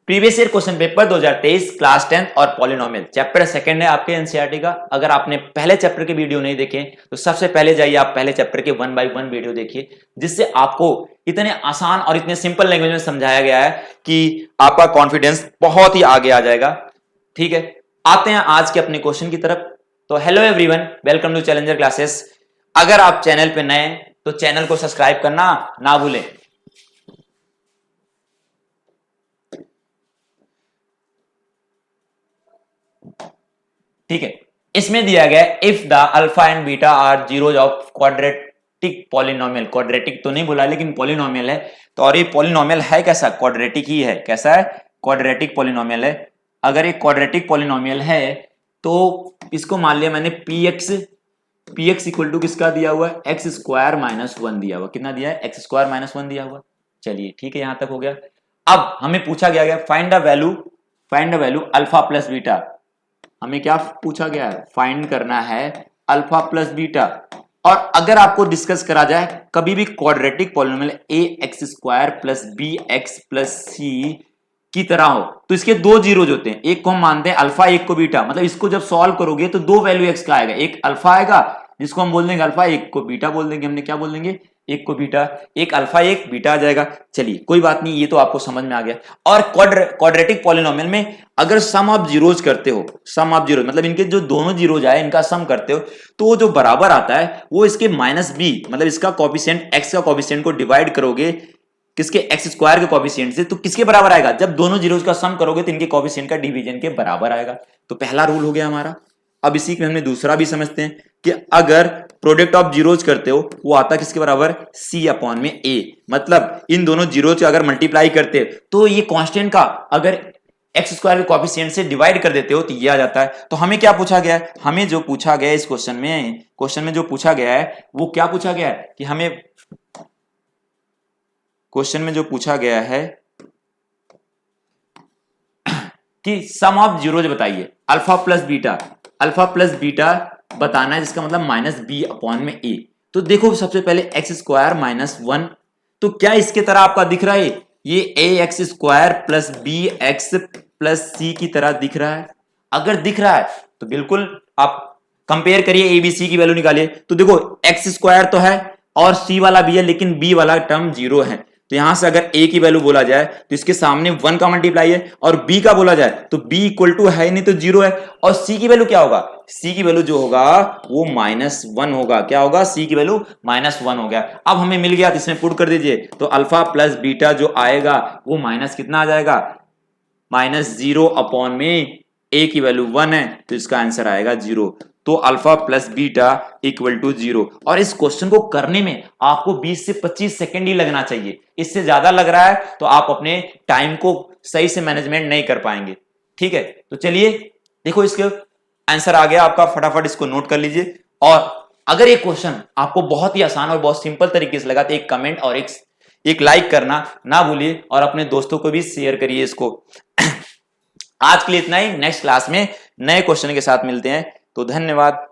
Previous year question paper 2023 class 10th और polynomial chapter second है आपके एनसीईआरटी का। अगर आपने पहले चैप्टर के वीडियो नहीं देखे तो सबसे पहले जाइए आप पहले चैप्टर के 1 बाय 1 वीडियो देखिए, जिससे आपको इतने आसान और इतने सिंपल लैंग्वेज में समझाया गया है कि आपका कॉन्फिडेंस बहुत ही आगे आ जाएगा। ठीक है, आते हैं आज के अपने क्वेश्चन की तरफ। तो hello everyone, welcome to challenger classes. अगर आप चैनल पे नए तो चैनल को सब्सक्राइब करना ना भूलें। ठीक है, इसमें दिया गया if the alpha and beta are zeros of quadratic polynomial. Quadratic तो नहीं बोला लेकिन पॉलिनोमियल है, तो और ये पॉलिनोमियल है कैसा? क्वाड्रेटिक ही है। कैसा है? क्वाड्रेटिक पॉलिनोमियल है। अगर ये क्वाड्रेटिक पॉलिनोमियल है तो इसको मान लिया मैंने px इक्वल टू किसका दिया हुआ है? एक्स स्क्वायर माइनस 1 दिया हुआ। कितना दिया है? एक्स स्क्वायर माइनस 1 दिया हुआ। चलिए ठीक है, यहां तक हो गया। अब हमें पूछा गया find the value alpha plus beta. हमें क्या पूछा गया है? फाइंड करना है अल्फा प्लस बीटा। और अगर आपको डिस्कस करा जाए कभी भी quadratic polynomial a x square plus b x plus c की तरह हो तो इसके दो जीरोज होते हैं, एक को हम मानते हैं अल्फा, एक को बीटा। मतलब इसको जब सॉल्व करोगे तो दो वैल्यू एक्स का आएगा, एक अल्फा आएगा जिसको हम बोल देंगे अल्फा, एक को बीटा बोल देंगे। हमने क्या बोल देंगे? एक को बीटा, एक अल्फा एक बीटा आ जाएगा। चलिए कोई बात नहीं, ये तो आपको समझ में आ गया। और क्वाड्रेटिक पॉलिनोमियल में अगर सम ऑफ जीरोज करते हो, सम ऑफ जीरोज मतलब इनके जो दोनों जीरोज आए इनका सम करते हो तो जो बराबर आता है वो इसके माइनस बी, मतलब इसका कोफिशिएंट एक्स का कोफिशिएंट को डिवाइड करोगे किसके? एक्स स्क्वायर के कोफिशिएंट से, तो किसके बराबर आएगा? जब दोनों जीरोज का सम करोगे तो इनके कोफिशिएंट का डिवीजन के बराबर आएगा। तो पहला रूल हो गया हमारा। अब इसी में हमने दूसरा भी समझते हैं कि अगर प्रोडक्ट ऑफ जीरोज करते हो वो आता किसके बराबर? सी अपॉन में ए। मतलब इन दोनों जीरोज का अगर मल्टीप्लाई करते तो ये कांस्टेंट का अगर एक्स स्क्वायर के कोफिशिएंट से डिवाइड कर देते हो तो ये आ जाता है। तो हमें क्या पूछा गया है? हमें जो पूछा गया है इस क्वेश्चन में जो पूछा गया है वो क्या पूछा गया है कि हमें क्वेश्चन में जो पूछा गया है कि सम ऑफ जीरोज बताइए अल्फा प्लस बीटा बताना है, जिसका मतलब माइनस बी अपॉन में ए। तो देखो सबसे पहले एक्स स्क्वायर माइनस 1, तो क्या इसके तरह आपका दिख रहा है? ये a x square plus b x plus c की तरह दिख रहा है। अगर दिख रहा है तो बिल्कुल आप कंपेयर करिए, ए बी सी की वैल्यू निकालिए। तो देखो एक्स स्क्वायर तो है और सी वाला भी है लेकिन बी वाला टर्म जीरो है। तो यहां से अगर a की वैल्यू बोला जाए तो इसके सामने 1 का मल्टीप्लाई है, और b का बोला जाए तो b इक्वल टू है नहीं तो जीरो है। और c की वैल्यू क्या होगा? c की वैल्यू जो होगा वो -1 होगा। क्या होगा? c की वैल्यू -1 हो गया। अब हमें मिल गया तो इसमें पुट कर दीजिए, तो अल्फा प्लस बीटा जो आएगा वो माइनस कितना आ जाएगा? -0 अपॉन में a की वैल्यू 1 है तो इसका आंसर आएगा 0। तो alpha plus beta equal to 0। और इस क्वेश्चन को करने में आपको 20 से 25 सेकंड ही लगना चाहिए। इससे ज्यादा लग रहा है तो आप अपने टाइम को सही से मैनेजमेंट नहीं कर पाएंगे। ठीक है, तो चलिए देखो इसके आंसर आ गया आपका, फटाफट इसको नोट कर लीजिए। और अगर ये क्वेश्चन आपको बहुत ही आसान और बहुत सिंपल तरीके से लगा तो एक कमेंट और एक लाइक करना ना भूलिए, और अपने दोस्तों को भी शेयर करिए इसको। आज के लिए इतना ही, नेक्स्ट क्लास में नए क्वेश्चन के साथ मिलते हैं। तो धन्यवाद।